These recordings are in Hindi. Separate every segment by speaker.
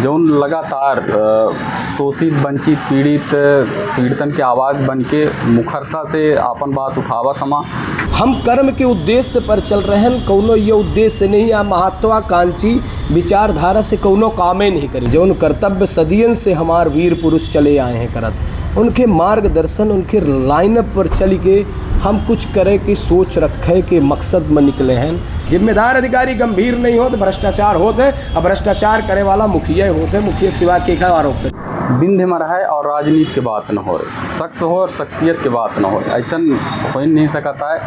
Speaker 1: जौन लगातार शोषित वंचित पीड़ितन के आवाज़ बन के मुखरता से आपन बात उठावत हमा।
Speaker 2: हम कर्म के उद्देश्य पर चल रहे हैं, कौनो ये उद्देश्य नहीं या महत्वाकांक्षी विचारधारा से कौनो कामे नहीं करी। जौन कर्तव्य सदियन से हमार वीर पुरुष चले आए हैं करत, उनके मार्गदर्शन उनके लाइनअप पर चल के हम कुछ करे की सोच रखे के मकसद में निकले हैं। जिम्मेदार अधिकारी गंभीर नहीं हो तो भ्रष्टाचार होते, अब भ्रष्टाचार करे वाला मुखिया होते, मुखिया के सिवा के आरोप है।
Speaker 1: बिंद में रहे और राजनीति के बात न हो, शख्स हो और शख्सियत के बात न हो, ऐसा हो नहीं सकता है।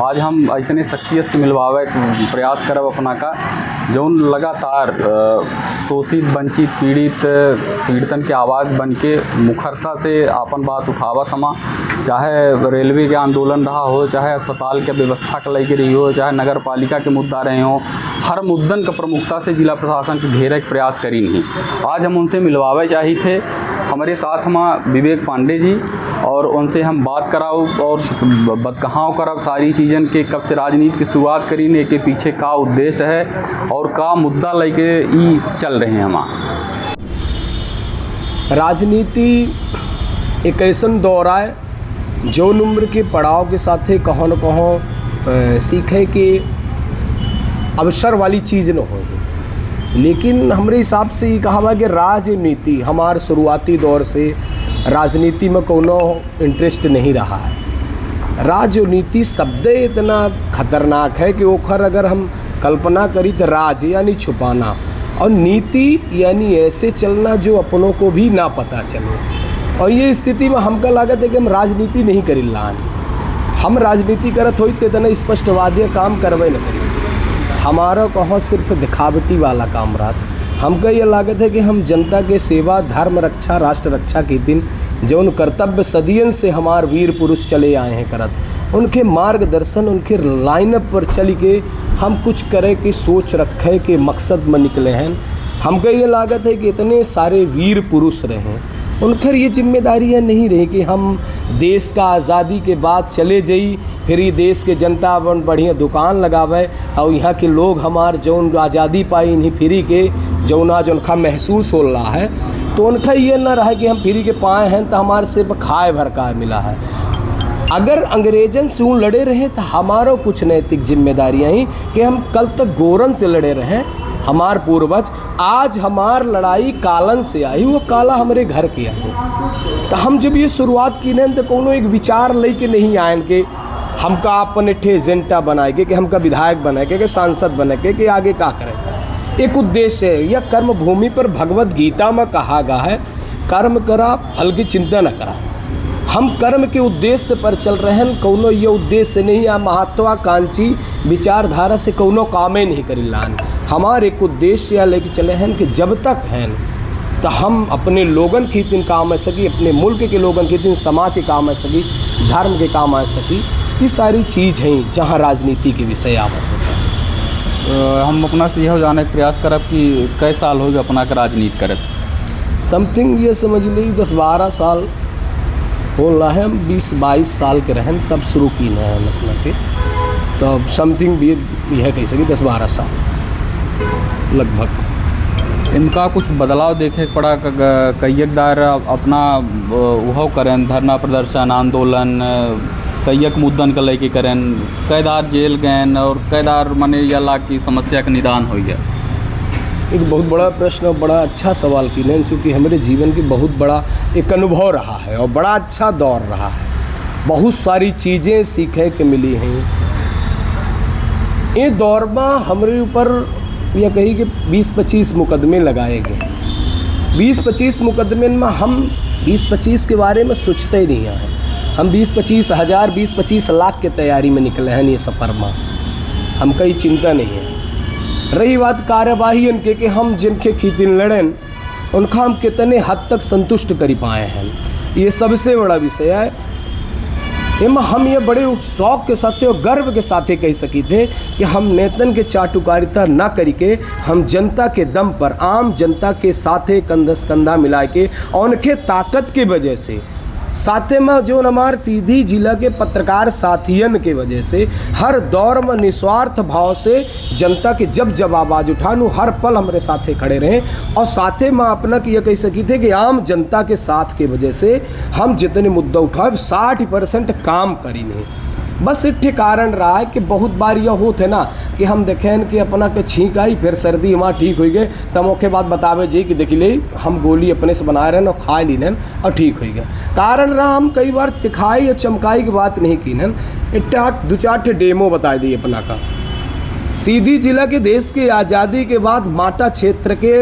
Speaker 1: आज हम ऐसे शख्सियत से मिलवावे प्रयास करब अपना का, जौन लगातार शोषित वंचित पीड़ितन के आवाज़ बन के मुखरता से आपन बात उठावत हमा। चाहे रेलवे के आंदोलन रहा हो, चाहे अस्पताल के व्यवस्था के लेके रही हो, चाहे नगर पालिका के मुद्दा रहे हो, हर मुद्दन का प्रमुखता से जिला प्रशासन के घेरे के प्रयास करी नहीं। आज हम उनसे मिलवावे चाहिए थे। हमारे साथ हमारा विवेक पांडे जी, और उनसे हम बात कराओ और बदकहाव करब सारी चीज़न के, कब से राजनीति की शुरुआत करी ने, के पीछे का उद्देश्य है और का मुद्दा लेके ई चल रहे हैं। हमारा
Speaker 2: राजनीति एक ऐसा दौर है जौन उम्र के पड़ाव के साथ कहों न कहों सीखे के अवसर वाली चीज़ न हो। लेकिन हमारे हिसाब से ये कहा कि राजनीति हमारे शुरुआती दौर से राजनीति में कोनो इंटरेस्ट नहीं रहा है। राजनीति शब्द इतना खतरनाक है कि ओखर अगर हम कल्पना करी तो राज यानी छुपाना और नीति यानी ऐसे चलना जो अपनों को भी ना पता चले। और ये स्थिति में हमका लागत है कि हम राजनीति नहीं करी लान, हम राजनीति करत होई तो इतना स्पष्टवादी काम करवे न करी। हमारा कहो सिर्फ दिखावटी वाला काम रात। हमका ये लागत है कि हम जनता के सेवा धर्म रक्षा राष्ट्र रक्षा के दिन जौन कर्तव्य सदियन से हमार वीर पुरुष चले आए हैं करत, उनके मार्गदर्शन उनके लाइनअप पर चल के हम कुछ करे की सोच रखे के मकसद में निकले हैं। हमका ये लागत है कि इतने सारे वीर पुरुष रहे, उनकर ये जिम्मेदारियां नहीं रही कि हम देश का आज़ादी के बाद चले जाई फिर ये देश के जनता अपन बढ़िया दुकान लगावे और यहाँ के लोग हमार जौन आज़ादी पाई इन्हीं फ्री के जौना जोनखा महसूस हो रहा है, तो उनका ये ना रहा कि हम फ्री के पाए हैं तो हमारे सिर्फ खाए भर का मिला है। अगर अंग्रेजन से लड़े रहे तो हमारो कुछ नैतिक जिम्मेदारियाँ ही कि हम कल तक गोरन से लड़े रहे हमार पूर्वज, आज हमार लड़ाई कालन से आई, वो काला हमारे घर के आई। तो हम जब ये शुरुआत की नहीं तो कोनो एक विचार लेके नहीं आए कि हमका अपन एक एजेंडा बनाए के, कि हमका विधायक बनाए के, सांसद बने के, कि आगे क्या करें। एक उद्देश्य है। यह कर्म भूमि पर भगवत गीता में कहा गया है, कर्म करा फल की चिंता न करा। हम कर्म के उद्देश्य पर चल रहे हैं, कौनो ये उद्देश्य नहीं या महत्वाकांक्षी विचारधारा से कौनो कामे नहीं करी लान। हमारे एक उद्देश्य या लेके चले हैं कि जब तक हैं तो हम अपने लोगन के दिन काम आ सकी, अपने मुल्क के लोगन के दिन समाज के काम आ सकी, धर्म के काम आ सकी। ये सारी चीज़ हैं जहाँ राजनीति के विषय आवत होता।
Speaker 1: हम अपना से यह जाने का प्रयास करब कि कई साल हो गए अपना के राजनीति करत।
Speaker 2: समथिंग ये समझ ली 10-12 साल हो रहा है। हम 20-22 साल के रहें तब शुरू की है अपना के, तो समथिंग भी यह कह सके 10-12 साल लगभग।
Speaker 1: इनका कुछ बदलाव देखे पड़ा, कईकदार अपना वह करें धरना प्रदर्शन आंदोलन कईक मुद्दन का लेके करें, कैदार जेल गए और कैदार मने यला की समस्या का निदान हो गया।
Speaker 2: एक बहुत बड़ा प्रश्न और बड़ा अच्छा सवाल की नहीं, चूँकि हमारे जीवन की बहुत बड़ा एक अनुभव रहा है और बड़ा अच्छा दौर रहा है। बहुत सारी चीज़ें सीखे के मिली हैं। ये दौर में हमारे ऊपर यह कही कि 20-25 मुकदमे लगाए गए। 20-25 मुकदमे में हम 20-25 के बारे में सोचते ही नहीं हैं। हम 20-25 हज़ार 20-25 लाख के तैयारी में निकले हैं ये सफ़र में, हम कहीं चिंता नहीं है। रही बात कार्यवाही इनके कि हम जिनके खीतिन लड़ें उनका हम कितने हद तक संतुष्ट कर पाए हैं, ये सबसे बड़ा विषय है। हम ये बड़े शौक़ के साथ और गर्व के साथ कह सकी थे कि हम नेतन के चाटुकारिता ना करके हम जनता के दम पर आम जनता के साथ कंधा से कंधा मिला के और उनके ताकत के वजह से साथे में जो हमार सीधी जिला के पत्रकार साथियन के वजह से हर दौर में निस्वार्थ भाव से जनता के जब आवाज़ उठानू हर पल हमारे साथे खड़े रहे और साथे में अपना कि यह कह सकी थे कि आम जनता के साथ के वजह से हम जितने मुद्दा उठाए 60% काम करी नहीं। बस इट्ठे कारण रहा है कि बहुत बार यह होते ना कि हम देखें कि अपना के छींक आई फिर सर्दी वहाँ ठीक हो गए तब ओके बाद बतावे जी कि देख ले हम गोली अपने से बना रहे हैं और खा ली नन और ठीक हो गए। कारण रहा हम कई बार तिखाई या चमकाई की बात नहीं की नन, इट्टा 2-4 डेमो बता दी अपना का। सीधी जिला के देश की आज़ादी के बाद माटा क्षेत्र के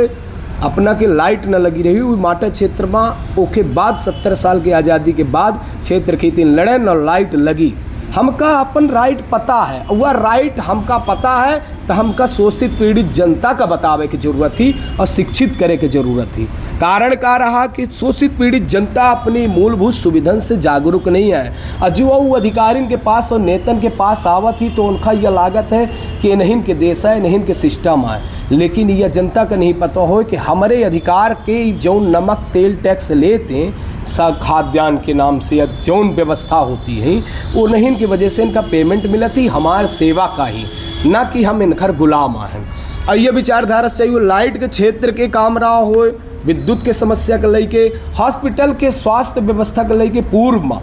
Speaker 2: अपना के लाइट न लगी रही हुई माटा क्षेत्र में ओके बाद 70 साल की आज़ादी के बाद क्षेत्र की 3 लड़न और लाइट लगी। हमका अपन राइट पता है, वह राइट हमका पता है तो हमका शोषित पीड़ित जनता का बतावे की ज़रूरत थी और शिक्षित करे की ज़रूरत थी। कारण का रहा कि शोषित पीड़ित जनता अपनी मूलभूत सुविधन से जागरूक नहीं है और जो वो अधिकारियों के पास और नेतन के पास आवत ही तो उनका यह लागत है कि नहीं के देश है नहीं के सिस्टम है, लेकिन यह जनता का नहीं पता हो कि हमारे अधिकार के जो नमक तेल टैक्स लेते हैं खाद्यान्न के नाम से या जौन व्यवस्था होती है वो नहीं की वजह से इनका पेमेंट मिलती हमार सेवा का ही, ना कि हम इनकर गुलाम हैं। और ये विचारधारा से वो लाइट के क्षेत्र के काम रहा हो, विद्युत के समस्या के लेके, हॉस्पिटल के स्वास्थ्य व्यवस्था के लेके पूर्व में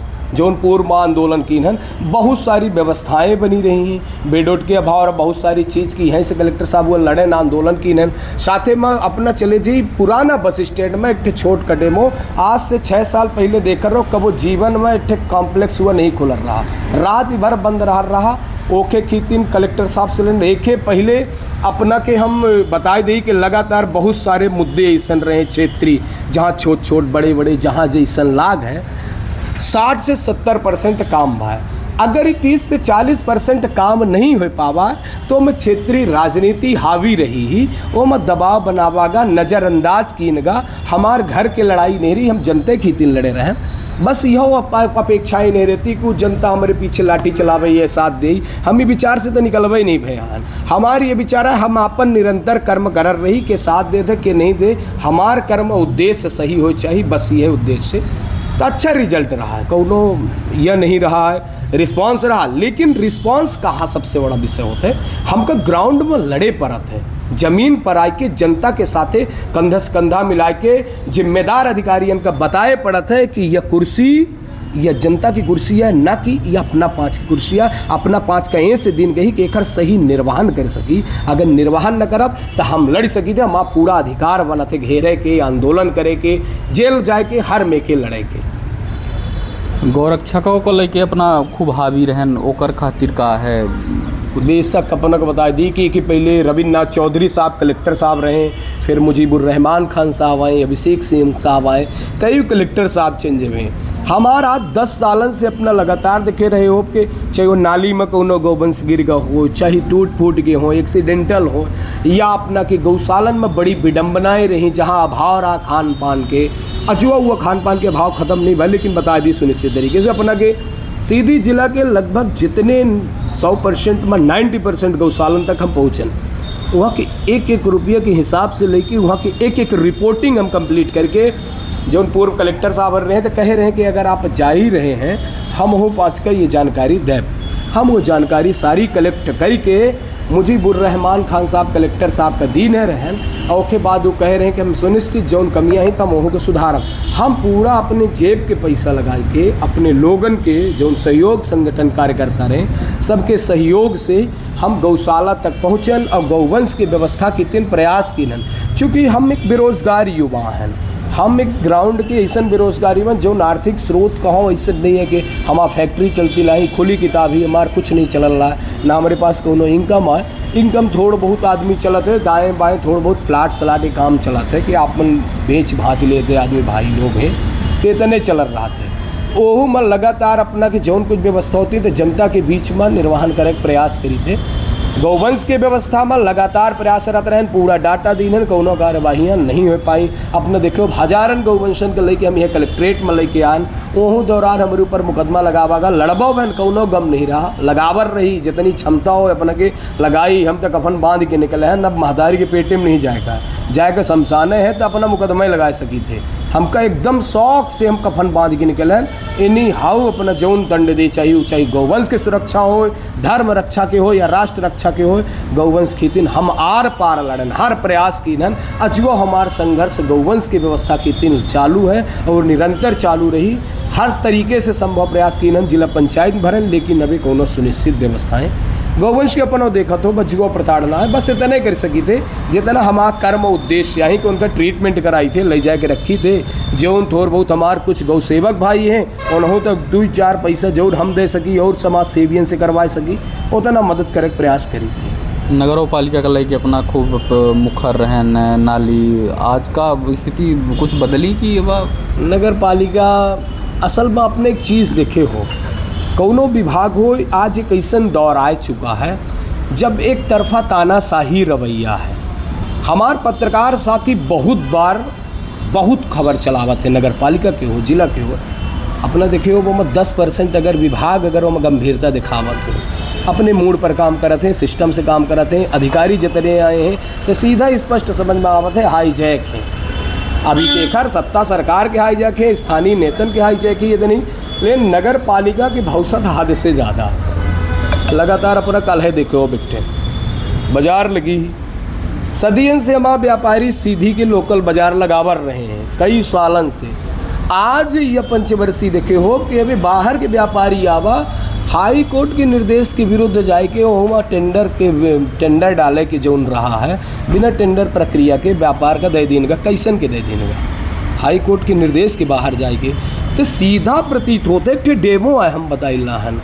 Speaker 2: आंदोलन की हन बहुत सारी व्यवस्थाएं बनी रही हैं, बेड उड के अभाव और बहुत सारी चीज़ की यहीं से कलेक्टर साहब वो लड़े ना आंदोलन की हन। साथे में अपना चले जी पुराना बस स्टैंड में एक छोट का डेमो आज से 6 साल पहले देख रहो कब वो जीवन में एक कॉम्प्लेक्स हुआ नहीं खुल रहा, रात भर बंद रहा ओके खीतीन कलेक्टर साहब से एक पहले अपना के हम बताए दी कि लगातार बहुत सारे मुद्दे ऐसा रहे क्षेत्रीय जहाँ छोट बड़े जहाँ जैसन लाग है 60 से 70% काम भाई। अगर 30 से 40% काम नहीं हो पावा तो मैं क्षेत्रीय राजनीति हावी रही ही वो मैं दबाव बनावागा नज़रअंदाज कीनगा हमार घर के लड़ाई नहीं रही, हम जनता की तीन लड़े रहे। बस यह अपेक्षाएं नहीं रहती कि जनता हमारे पीछे लाठी चलावे ये साथ दे, हम ये विचार से तो निकलवे नहीं भैया। हमारी ये विचार है हम अपन निरंतर कर्म कर रही के साथ दे दे कि नहीं दे, हमार कर्म उद्देश्य सही हो चाहिए, बस ये उद्देश्य तो अच्छा रिजल्ट रहा है, कोनो यह नहीं रहा है रिस्पांस रहा। लेकिन रिस्पांस कहाँ सबसे बड़ा विषय होता है, हमका ग्राउंड में लड़े पड़त है, जमीन पर आके जनता के साथे कंधा से कंधा मिला के जिम्मेदार अधिकारियों का बताए पड़त है कि यह कुर्सी यह जनता की कुर्सी है, ना कि यह अपना 5 की कुर्सी है। अपना 5 का ऐसे दिन गई कि एक सही निर्वहन कर सकी, अगर निर्वहन न करब तो हम लड़ सकी थे, हम आप पूरा अधिकार बना थे घेरे के आंदोलन करे के जेल जाए के हर में के लड़े के।
Speaker 1: गौरक्षकों को लेके अपना खूब हावी रहन ओकर खातिर का है
Speaker 2: बेशक अपना को बता दी कि पहले रविन्द्रनाथ चौधरी साहब कलेक्टर साहब रहे, फिर मुजीबुर्रहमान खान साहब आए, अभिषेक सिंह साहब आए, कई कलेक्टर साहब चेंज हुए। हमारा 10 सालन से अपना लगातार देखे रहे हो कि चाहे वो नाली में कोनो गौवंश गिर गया हो, चाहे टूट फूट गए हो, एक्सीडेंटल हो, या अपना कि गौशालन में बड़ी विडम्बनाएँ रही जहाँ अभाव रहा खान पान के, अजुआ हुआ खान पान के अभाव ख़त्म नहीं भाई, लेकिन बता दी सुनिश्चित तरीके से अपना के सीधी जिला के लगभग जितने 100% में 90% गौशालन तक हम पहुँचन, वहाँ के एक रुपये के हिसाब से लेके वहाँ की एक रिपोर्टिंग हम कंप्लीट करके जो पूर्व कलेक्टर साहब रहे हैं तो कह रहे हैं कि अगर आप जा ही रहे हैं हम हो 5 का ये जानकारी दें। हम वो जानकारी सारी कलेक्ट करके मुजीबुर्रहमान खान साहब कलेक्टर साहब का दीन है रहन और उसके बाद वो कह रहे हैं कि हम सुनिश्चित जौन कमियाँ हैं तब वहाँ को सुधारब। हम पूरा अपने जेब के पैसा लगा के अपने लोगन के जो सहयोग संगठन कार्यकर्ता रहे सबके सहयोग से हम गौशाला तक पहुँचन और गौवंश की व्यवस्था की तीन प्रयास किन। चूँकि हम एक बेरोजगार युवा हैं, हम एक ग्राउंड के ऐसा बेरोजगारी में जो आर्थिक स्रोत कहो ऐसे नहीं है कि हमारा फैक्ट्री चलती लाई खुली किताब ही हमार कुछ नहीं चल रहा है, ना हमारे पास कोनो इनकम है। इनकम थोड़ा बहुत आदमी चलते है, दाएँ बाएँ थोड़ा बहुत प्लाट सलाट के काम चलाते है कि आपन बेच भाँच लेते आदमी भाई लोग हैं तो इतने चल रहा थे। ओहू में लगातार अपना कि जौन कुछ व्यवस्था होती है तो जनता के बीच में निर्वहन करे प्रयास करी थे। गौवंश के व्यवस्था में लगातार प्रयासरत रहन, पूरा डाटा दीन कोनो कार्यवाहियाँ नहीं हो पाई। अपने देखो हजारन गौवंशन के लेके हम यह कलेक्ट्रेट में लेके आन, ओहू दौरान हमारे ऊपर मुकदमा लगावागा, लड़बो बहन कोनो गम नहीं रहा, लगावर रही जितनी क्षमता हो अपने के लगाई, हम तक अपन बांध के निकले हैं, अब महदारी के पेटे में नहीं जाएगा। जाके शमशाने है तो अपना मुकदमा लगा सकी थे। हमका एकदम शौक से हम कफन बांध के निकले इन्हीं हाउ अपना जौन दंड दे चाहे गौवंश के सुरक्षा हो, धर्म रक्षा के हो या राष्ट्र रक्षा के हो, गौवंश की तीन हम आर पार लड़न हर प्रयास की नन अजो हमार संघर्ष गौवंश की व्यवस्था की तीन चालू है और निरंतर चालू रही। हर तरीके से संभव प्रयास की नन जिला पंचायत भरन, लेकिन अभी कोनो सुनिश्चित व्यवस्थाएं गौवंश के अपनों देखा तो बचगो प्रताड़ना है, बस इतने कर सकी थे जितना हमारा कर्म उद्देश्य यहीं कि उनका ट्रीटमेंट कराई थे, ले जा के रखी थे। जो थोड़ बहुत हमारे कुछ गौ सेवक भाई हैं उन्हों तक 2-4 पैसा जो हम दे सकी और समाज सेवियन से करवा सकी उतना मदद करे प्रयास करी थी।
Speaker 1: नगरों पालिका का लेके अपना खूब मुखर रहन नाली, आज का स्थिति कुछ बदली की
Speaker 2: नगर पालिका असल में अपने एक चीज़ देखे हो, कौनो विभाग हो आज एक ऐसा दौर आ चुका है जब एक तरफा तानाशाही रवैया है। हमार पत्रकार साथी बहुत बार बहुत खबर चलावत है नगर पालिका के हो जिला के हो, अपना देखे हो वो 10% अगर विभाग अगर वो गंभीरता दिखावत हो, अपने मूड पर काम करते हैं, सिस्टम से काम करते हैं, अधिकारी जितने आए हैं तो सीधा स्पष्ट समझ में आवत है हाईजैक है। अभी के खैर सत्ता सरकार के हाईजैक है, स्थानीय नेतन के हाईजैक है, ये नहीं, लेकिन नगर पालिका की भौसत हद से ज़्यादा लगातार अपना कल है देखे हो बिट्टे बाजार लगी सदियन से हमारा व्यापारी सीधी के लोकल बाजार लगावर रहे हैं कई सालन से। आज यह पंचवर्षीय देखे हो कि अभी बाहर के व्यापारी आवा हाई कोर्ट के निर्देश के विरुद्ध जाए के वहाँ टेंडर डाले के जो रहा है बिना टेंडर प्रक्रिया के व्यापार का दे देने का कैसन के दे देने का हाई कोर्ट के निर्देश के बाहर जाए के तो सीधा प्रतीत होते कि डेमो है। हम बताइला हन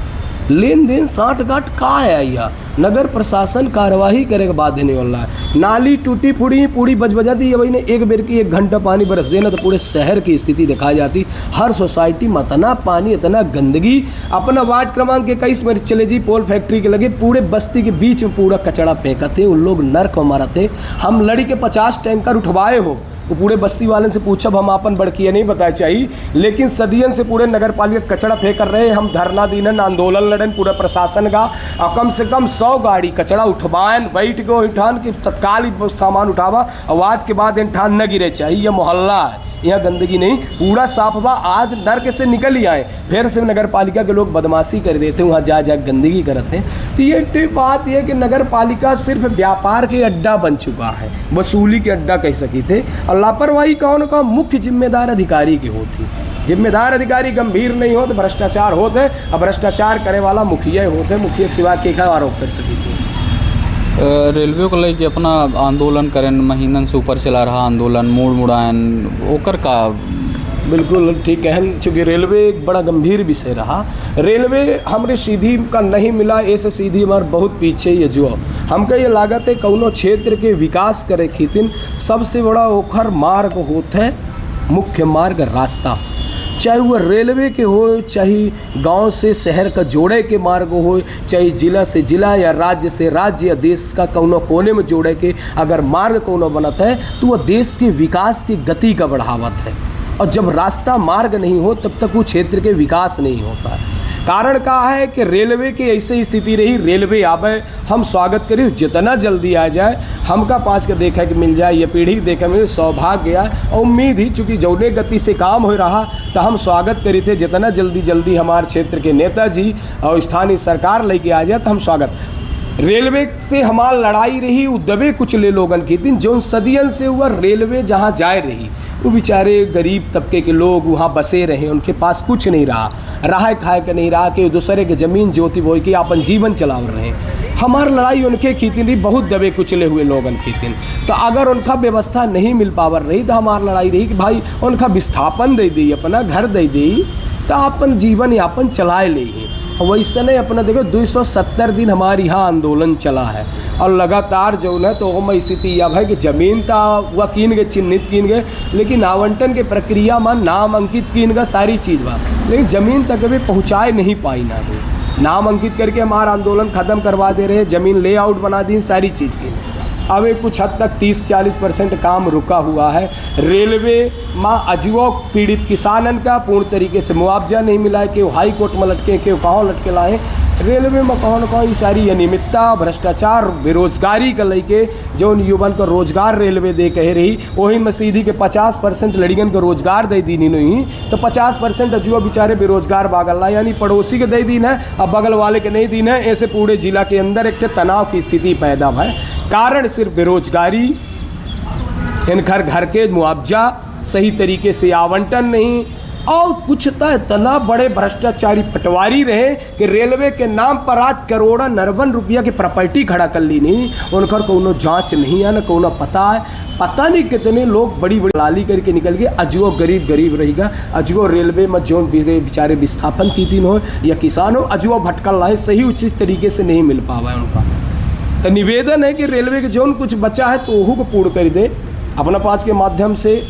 Speaker 2: लेन देन साठ गांठ का है यह नगर प्रशासन कार्यवाही करे के बाद नहीं होला। नाली टूटी फूटी पूरी बजबजाती है भाई ने एक बेर की 1 घंटा पानी बरस देना तो पूरे शहर की स्थिति दिखाई जाती। हर सोसाइटी में इतना पानी इतना गंदगी, अपना वार्ड क्रमांक के 21 में चले जी पोल फैक्ट्री के लगे पूरे बस्ती के बीच में पूरा कचड़ा फेंकते, उन लोग नर्क मारते। हम लड़ी के 50 टैंकर उठवाए हो वो पूरे बस्ती वाले से पूछब हम अपन बड़किया नहीं बताए चाहिए, लेकिन सदियन से पूरे नगर पालिका कचड़ा फेंक कर रहे। हम धरना दीनन आंदोलन लड़न पूरा प्रशासन का और कम से कम 100 गाड़ी कचड़ा उठवाएं बैठ के इंठान की तत्काल सामान उठावा आवाज़ के बाद इंठान न गिरे चाहिए। यह मोहल्ला है, यहाँ गंदगी नहीं, पूरा साफ बा। आज नर्क से निकल ही आए, फिर से नगर पालिका के लोग बदमाशी कर देते वहाँ जा गंदगी करते हैं। तो ये बात यह कि नगर पालिका सिर्फ व्यापार के अड्डा बन चुका है, वसूली के अड्डा कह सकी थे। और लापरवाही कौन का मुख्य जिम्मेदार अधिकारी की होती। जिम्मेदार अधिकारी गंभीर नहीं हो तो भ्रष्टाचार होते, और भ्रष्टाचार करे वाला मुखिया होते, मुखिया के सिवा के आरोप कर सकी थी।
Speaker 1: रेलवे को लेके अपना आंदोलन करें महीनन से ऊपर चला रहा आंदोलन मोड़ मुड़ान ओकर का
Speaker 2: बिल्कुल ठीक है, चूँकि रेलवे एक बड़ा गंभीर विषय रहा। रेलवे हमरे सीधी का नहीं मिला, ऐसे सीधी हमारे बहुत पीछे ये जो हमका ये लागत है कौनो क्षेत्र के विकास करे खीतिन सबसे बड़ा ओखर मार्ग होता है मुख्य मार्ग रास्ता, चाहे वो रेलवे के हो, चाहे गांव से शहर का जोड़े के मार्ग हो, चाहे जिला से जिला या राज्य से राज्य या देश का कौनो कोने में जोड़े के अगर मार्ग कौनो बनता है तो वह देश के विकास की गति का बढ़ावत है। और जब रास्ता मार्ग नहीं हो तब तक वो क्षेत्र के विकास नहीं होता है। कारण का है कि रेलवे की ऐसी स्थिति रही, रेलवे आवे हम स्वागत करी जितना जल्दी आ जाए, हमका 5 के देखा कि मिल जाए, ये पीढ़ी देखे मिले सौभाग्य है और उम्मीद ही चूँकि जौने गति से काम हो रहा तो हम स्वागत करी थे जितना जल्दी हमारे क्षेत्र के नेताजी और स्थानीय सरकार लेके आ जाए तो हम स्वागत। रेलवे से हमार लड़ाई रही उदबे कुछ ले लोगन की दिन जो सदियन से हुआ रेलवे जहाँ जाए रही वो बेचारे गरीब तबके के लोग वहाँ बसे रहे, उनके पास कुछ नहीं रहा खाए का नहीं रहा कि दूसरे के ज़मीन जोती बोई के अपन जीवन चलाव रहे। हमार लड़ाई उनके खीतिन रही, बहुत दबे कुचले हुए लोगन खीतिन। तो अगर उनका व्यवस्था नहीं मिल पावर रही तो हमार लड़ाई रही कि भाई उनका विस्थापन दे दी, अपना घर दे दी तो अपन जीवन यापन चलाए ले ही। वैसे नहीं अपना देखो 270 दिन हमारे यहाँ आंदोलन चला है और लगातार जो है तो हम स्थिति यह है कि ज़मीन तो वह कीन गए चिन्हित कीन गए, लेकिन आवंटन के प्रक्रिया में नाम अंकित कीन गए सारी चीज़ बा, लेकिन ज़मीन तक अभी पहुँचाए नहीं पाई ना ही। नाम अंकित करके हमारा आंदोलन ख़त्म करवा दे रहे, ज़मीन लेआउट बना दी, सारी चीज़ की। अब कुछ हद तक 30-40% काम रुका हुआ है। रेलवे में अजुओ पीड़ित किसानन का पूर्ण तरीके से मुआवजा नहीं मिला है कि हाई कोर्ट में लटके के कहाँ लटके लाए। रेलवे में कौन कौन सारी अनियमितता, भ्रष्टाचार, बेरोजगारी का लेके जौन युवन को रोजगार रेलवे दे कह रही, वही में सीधी के 50% लड़ियन को रोजगार दे दी नहीं, तो 50% अजुआ बेचारे बेरोजगार बागल, यानी पड़ोसी के दे दीन है, अब बगल वाले के नहीं दीन है। ऐसे पूरे जिला के अंदर एक तनाव की स्थिति पैदा है। कारण सिर्फ बेरोजगारी, इन घर के मुआवजा सही तरीके से आवंटन नहीं, और कुछ तो इतना बड़े भ्रष्टाचारी पटवारी रहे कि रेलवे के नाम पर आज करोड़ा नरवन रुपया की प्रॉपर्टी खड़ा कर ली नहीं, उनकर कोनो जांच नहीं है, न कोनो पता है। पता नहीं कितने लोग बड़ी बड़ी लाली करके निकल गए। अजुओ गरीब रहेगा, अजुओ रेलवे में जो बेचारे विस्थापन की दिन हो या किसान हो, अजुओ भटकल रहे, सही उचित तरीके से नहीं मिल पावा है उनका। तो निवेदन है कि रेलवे के जो कुछ बचा है तो वह को पूर्ण कर दे। अपना पाँच के माध्यम से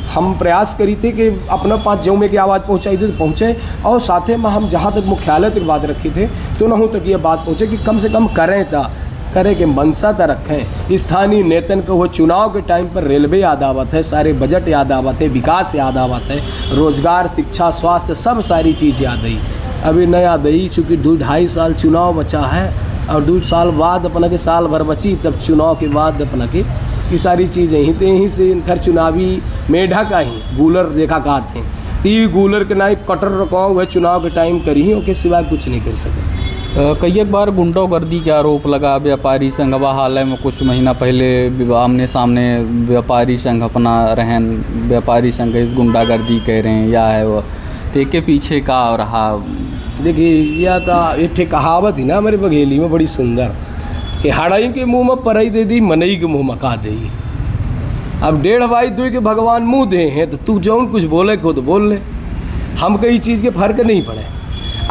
Speaker 2: हम प्रयास करी थे कि अपना पाँच जौ में की आवाज़ पहुँचाई थी तो पहुँचे, और साथ में हम जहाँ तक मुख्यालय तक बात रखी थे तो नहूँ तक ये बात पहुँचे कि कम से कम करें कि मनसा तक रखें। स्थानीय नेतन को वो चुनाव के टाइम पर रेलवे याद आवत है, सारे बजट याद आवत है, विकास याद आवत है, रोजगार, शिक्षा, स्वास्थ्य, सब सारी चीज़ याद आई। अभी न याद आई चूँकि 2-2.5 साल चुनाव बचा है, और 2 साल बाद अपना के साल भर बची, तब चुनाव के बाद अपना के की सारी चीज़ें ही तो यहीं से इनकर चुनावी मेढक आई गूलर देखा कहते हैं, ती गूलर के नाई कटर रखवाओ वह चुनाव के टाइम करी ही, ओके सिवाय कुछ नहीं कर सके।
Speaker 1: कई एक बार गुंडागर्दी के आरोप लगा व्यापारी संघ, हाल में कुछ महीना पहले आमने सामने व्यापारी संघ अपना रहन व्यापारी संघ इस गुंडागर्दी कह रहे हैं या है वो, तो के पीछे का रहा?
Speaker 2: देखिए यह तो एक कहावत ही ना हमारे बघेली में बड़ी सुंदर कि हाड़ाई के मुंह में परई दे दी, मनई के मुंह में का दे। अब 1.5 भाई 2 के भगवान मुंह दे हैं, तो तू जौन कुछ बोले को तो बोल ले, हम कई चीज़ के फर्क नहीं पड़े।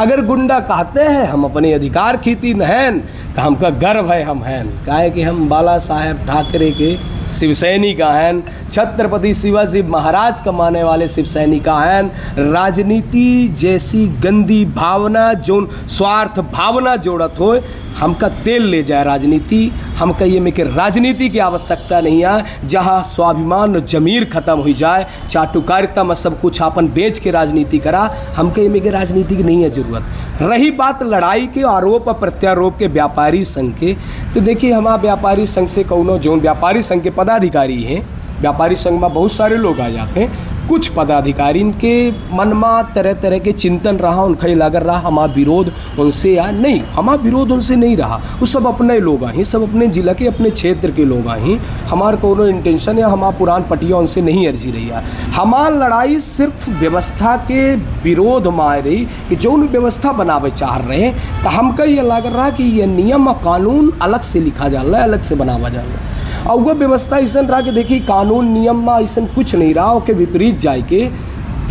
Speaker 2: अगर गुंडा कहते हैं हम अपने अधिकार खीती नहन, तो हमका गर्व है हम हैं, काहे कि हम बाला साहेब ठाकरे के शिवसैनिक हैं, छत्रपति शिवाजी महाराज कमाने वाले शिवसैनिक हैं। राजनीति जैसी गंदी भावना जो स्वार्थ भावना जोड़त हो, हमका तेल ले जाए राजनीति। हमका ये में कि राजनीति की आवश्यकता नहीं है, जहाँ स्वाभिमान और जमीर खत्म हो जाए, चाटुकारिता में सब कुछ अपन बेच के राजनीति करा, हमका ये में कि राजनीति की नहीं है ज़रूरत। रही बात लड़ाई के आरोप और प्रत्यारोप के व्यापारी संघ के, तो देखिए हमारा व्यापारी संघ से कौनो जो व्यापारी संघ के पदाधिकारी हैं, व्यापारी संघ में बहुत सारे लोग आ जाते हैं, कुछ पदाधिकारी इनके मन में तरह तरह के चिंतन रहा, उनका ही लग रहा हमारा विरोध उनसे या नहीं, हमारा विरोध उनसे नहीं रहा, वो सब अपने लोग हैं, सब अपने जिला के अपने क्षेत्र के लोग हैं। हमारा कोनो इंटेंशन या हमारा पुरान पटिया उनसे नहीं अर्जी रही है। हमारी लड़ाई सिर्फ व्यवस्था के विरोध में आ रही कि जो व्यवस्था बनावे चाह रहे हैं, तो हमका ये लग रहा कि ये नियम और कानून अलग से लिखा जा रहा है, अलग से बनावा जा रहा है, और वह व्यवस्था ऐसा रहा कि देखिए कानून नियम में ऐसा कुछ नहीं रहा, के विपरीत जाए के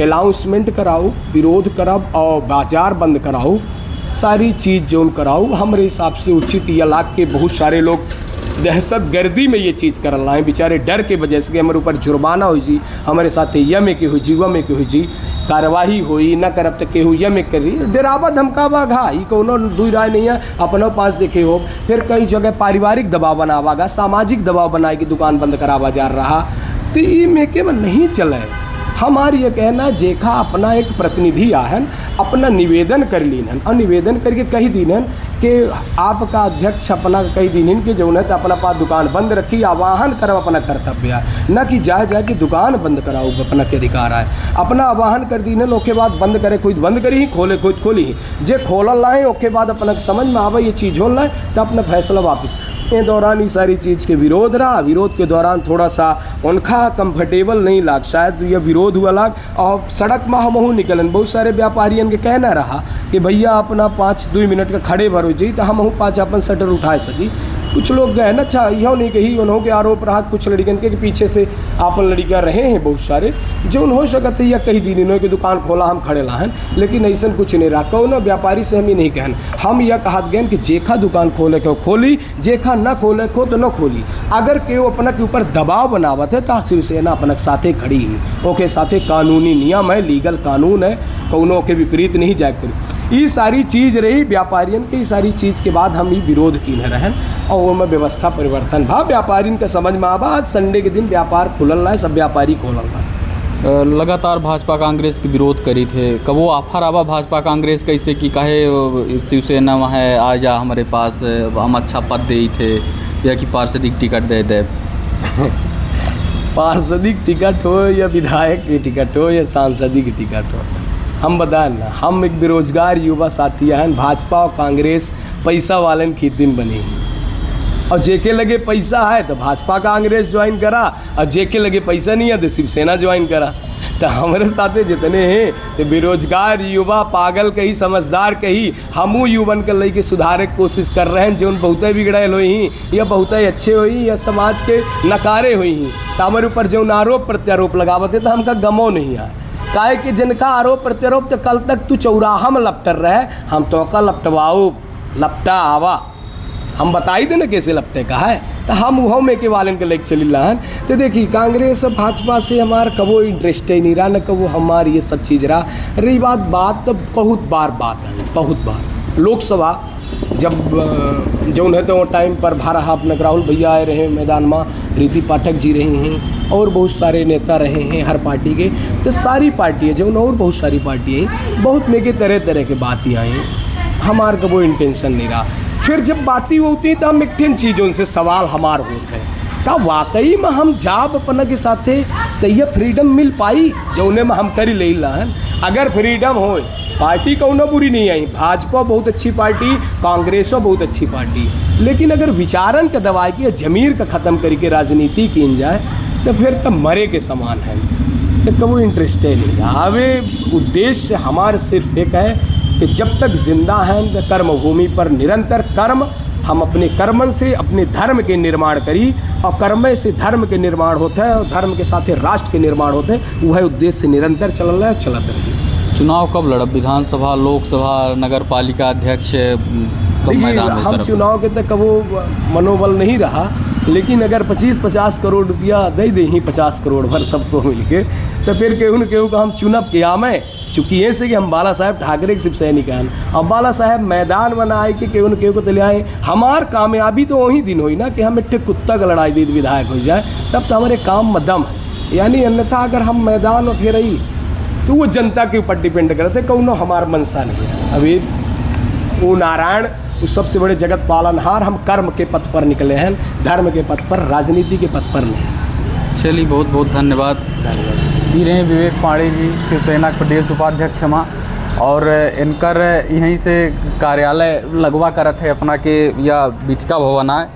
Speaker 2: अनाउंसमेंट कराओ, विरोध कराओ और बाजार बंद कराओ, सारी चीज़ जो कराओ। हमारे हिसाब से उचित ये लाग के बहुत सारे लोग दहशत गर्दी में ये चीज़ कर रहा है, बेचारे डर के वजह से हमारे ऊपर जुर्माना हो जी, हमारे साथ यह में के हो जी, वह में के हो जी, कार्रवाई हुई न करब तो केहू यह में करी, डरावा धमकावा घा, ये कोनो दुई राय नहीं है। अपनों पास देखे हो, फिर कई जगह पारिवारिक दबाव बनावागा, सामाजिक दबाव बनाए कि दुकान बंद करावा जा रहा, तो ये में के में नहीं चले। हमारी ये कहना जेखा अपना एक प्रतिनिधि आहन, अपना निवेदन कर लीन और निवेदन करके कही दीन कि आपका अध्यक्ष अपना कही दीन कि जो है तो अपना पास दुकान बंद रखी, आवाहन करो अपना कर्तव्य है, न कि जाए कि दुकान बंद कराओ, अपना के अधिकार है। अपना आवाहन कर दीन, ओके बाद बंद करे, खुद बंद करी, खोले खुद खोली ही, जे खोलल लाए ओके बाद अपना समझ में आवे ये चीज़ हो रहा है तो अपना फैसला वापस। इस दौरान ये सारी चीज़ के विरोध रहा, विरोध के दौरान थोड़ा सा उनका कंफर्टेबल नहीं लाग, शायद ये विरोध हुआ लाग, और सड़क में हम निकलन बहुत सारे व्यापारियों के कहना रहा कि भैया अपना 5-2 मिनट का खड़े भरो जी, तो हम 5 अपन शटर उठा सकी। कुछ लोग गए ना, अच्छा यह नहीं कही, उन्होंने के आरोप रहा कुछ लड़कियों के पीछे से आपन लड़कियाँ रहे हैं बहुत सारे, जो हो सकते या कही दिन इन्होंने की दुकान खोला हम खड़े लाहन, लेकिन ऐसा कुछ नहीं रहा। कौन व्यापारी से हम ही नहीं कहन, हम यह कहत गए कि जेखा दुकान खोले के खोली, जेखा न खोले को तो न खोली। अगर केव अपना के ऊपर दबाव बनावत है तो शिवसेना अपना साथे खड़ी ही, ओके साथे कानूनी नियम है, लीगल कानून है, कौनों के विपरीत नहीं जाए करी। ये सारी चीज़ रही व्यापारियों की, सारी चीज़ के बाद हम ये विरोध की न रहन, और वो में व्यवस्था परिवर्तन भा व्यापारियों का समझ में आवा। आज संडे के दिन व्यापार खुलल रहा है, सब व्यापारी खोलल रहा है।
Speaker 1: लगातार भाजपा कांग्रेस के विरोध करी थे, कबो ऑफर आवा भाजपा कांग्रेस कैसे कि काहे शिवसेना वहाँ है आ जा हमारे पास, हम अच्छा पद दे थे या कि पार्षदिक टिकट दे दे।
Speaker 2: पार्षदिक टिकट हो या विधायक की टिकट हो या सांसदी की टिकट हो, हम बताएं ना, हम एक बेरोजगार युवा साथी हैं। भाजपा और कांग्रेस पैसा वालन की दिन बनी है, और जेके लगे पैसा है तो भाजपा कांग्रेस ज्वाइन करा, और जेके लगे पैसा नहीं है तो शिवसेना ज्वाइन करा। तो हमारे साथ जितने हैं तो बेरोजगार युवा, पागल कही समझदार कही, हमू युवन के लेके सुधारे की कोशिश कर रहे हैं। जो बहुत बिगड़ल हुई या बहुत अच्छे हुई या समाज के नकारे हुई, तो हमारे ऊपर जो आरोप प्रत्यारोप लगावते तो हमका गमो नहीं आए। काहे कि जिनका आरोप प्रत्यारोप तो कल तक तू चौराहा में लपटर रहे, हम तो का लपटवाओ लपटा आवा, हम बताई थे ना कैसे लपटे का है, तो हम वह में के वालन के लेके चली रहन। तो देखिए कांग्रेस और भाजपा से हमार कबो इंटरेस्ट ही नहीं रहा, न कबो हमार ये सब चीज़ रहा। रही बात तो बहुत बार बात है, बहुत बार लोकसभा जब जौन है तो वो टाइम पर भा रहा अपने राहुल भैया आए रहे मैदान में, रीति पाठक जी रही हैं और बहुत सारे नेता रहे हैं हर पार्टी के। तो सारी पार्टी है जौन और बहुत सारी पार्टी हैं, बहुत में के तरह तरह के बातें आई, हमार का वो इंटेंशन नहीं रहा। फिर जब बातें होती हैं तो हम एक चीज़ उनसे सवाल हमार होते हैं, का वाकई में हम जाब अपना के साथे तो यह फ्रीडम मिल पाई जौने में हम करी ले लहन। अगर फ्रीडम हो, पार्टी कौनो बुरी नहीं आई, भाजपा बहुत अच्छी पार्टी, कांग्रेसो बहुत अच्छी पार्टी, लेकिन अगर विचारन का दबाई के जमीर का ख़त्म करके राजनीति की जाए तो फिर तो मरे के समान है। तो कभी इंटरेस्ट नहीं रहा। अवे उद्देश्य हमारे सिर्फ एक है कि जब तक जिंदा हैं तो कर्मभूमि पर निरंतर कर्म, हम अपने कर्मन से अपने धर्म के निर्माण करी, और कर्म से धर्म के निर्माण होता है और धर्म के साथ राष्ट्र के निर्माण होते हैं। वह उद्देश्य निरंतर चल रहा है, चलत रही।
Speaker 1: चुनाव कब लड़ब, विधानसभा, लोकसभा, नगर पालिका अध्यक्ष, कब मैदान में
Speaker 2: हम
Speaker 1: उतरब?
Speaker 2: चुनाव के तक वो मनोबल नहीं रहा, लेकिन अगर 25-50 करोड़ रुपया दे दे ही 50 करोड़ भर सबको मिल के, तो फिर केहू का हम चुनब किया में। चूँकि ये से कि हम बाला साहेब ठाकरे के शिव सैनिक हैं, अब बाला साहेब मैदान बनाए कि केहू को तले आए। हमार कामयाबी तो वही दिन हुई ना कि हम एक कुत्ता का लड़ाई दी विधायक हो जाए, तब तो हमारे काम में दम है। यानी अन्यथा अगर हम मैदान में फिर रही तो वो जनता के ऊपर डिपेंड करते, कौनो हमार मनसा नहीं है। अभी वो नारायण उस सबसे बड़े जगत पालनहार, हम कर्म के पथ पर निकले हैं, धर्म के पथ पर, राजनीति के पथ पर नहीं।
Speaker 1: चलिए बहुत बहुत धन्यवाद। ये रहे विवेक पांडे जी, शिवसेना प्रदेश उपाध्यक्ष हमा, और इनकर यहीं से कार्यालय लगवा करत है अपना के, या बीतिका भवन आए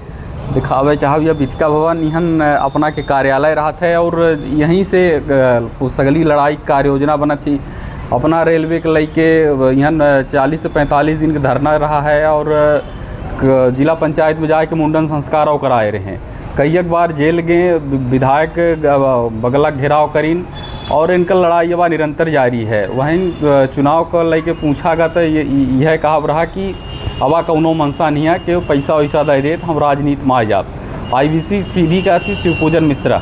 Speaker 1: दिखावे चाहब, या बीतिका भवन यहाँ अपना के कार्यालय रहा है, और यहीं से सगली लड़ाई कार्य योजना बना थी अपना रेलवे के लेके। यहाँ 40 से 45 दिन का धरना रहा है, और जिला पंचायत में जाके मुंडन संस्कार और कराए रहे हैं। कई एक बार जेल गए, विधायक बगला घेराव करीन, और इनका लड़ाई अब निरंतर जारी है। वहीं चुनाव को लेके पूछा गया तो यह कहा रहा कि अबा कौनो मनसा नहीं है कि पैसा वैसा दे दे तो हम राजनीति में आ जात। IBC सीधी कहती शिवपूजन मिश्रा।